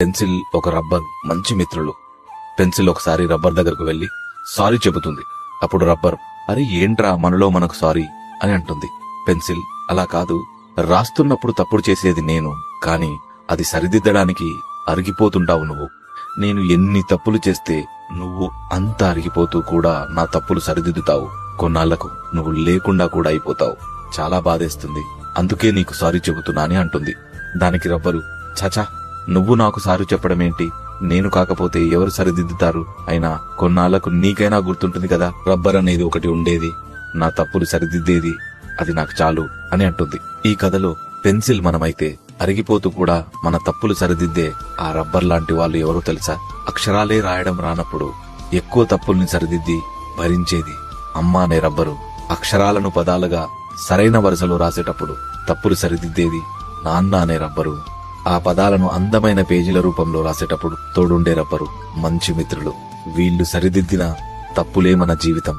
Pencil ఒక rubber మంచి మిత్రులు. పెన్సిల్ ఒకసారి రబ్బర్ దగ్గరకు వెళ్లి సారీ చెబుతుంది. అప్పుడు రబ్బర్, అరే ఏంట్రా మనలో మనకు సారీ అని అంటుంది. పెన్సిల్, అలా కాదు, రాస్తున్నప్పుడు తప్పుడు చేసేది నేను, కాని అది సరిదిద్దడానికి అరిగిపోతుంటావు నువ్వు. నేను ఎన్ని తప్పులు చేస్తే నువ్వు అంత అరిగిపోతూ కూడా నా తప్పులు సరిదిద్దుతావు. కొన్నాళ్లకు నువ్వు లేకుండా కూడా అయిపోతావు. చాలా బాధేస్తుంది, అందుకే నీకు సారీ చెబుతున్నా అని అంటుంది. దానికి రబ్బరు, చచా, నువ్వు నాకు సారీ చెప్పడమేంటి, నేను కాకపోతే ఎవరు సరిదిద్దుతారు, అయినా కొన్నాళ్లకు నీకైనా గుర్తుంటుంది కదా, రబ్బర్ అనేది ఒకటి ఉండేది, నా తప్పులు సరిదిద్దేది, అది నాకు చాలు అని అంటుంది. ఈ కథలో పెన్సిల్ మనమైతే అరిగిపోతూ కూడా మన తప్పులు సరిదిద్దే ఆ రబ్బర్ లాంటి వాళ్ళు ఎవరో తెలుసా? అక్షరాలే రాయడం రానప్పుడు ఎక్కువ తప్పుల్ని సరిదిద్ది భరించేది అమ్మ అనే రబ్బరు. అక్షరాలను పదాలుగా సరైన వరుసలో రాసేటప్పుడు తప్పులు సరిదిద్దేది నాన్న అనే రబ్బరు. ఆ పదాలను అందమైన పేజీల రూపంలో రాసేటప్పుడు తోడుండే రబ్బరు మంచి మిత్రులు. వీళ్లు సరిదిద్దిన తప్పులే మన జీవితం.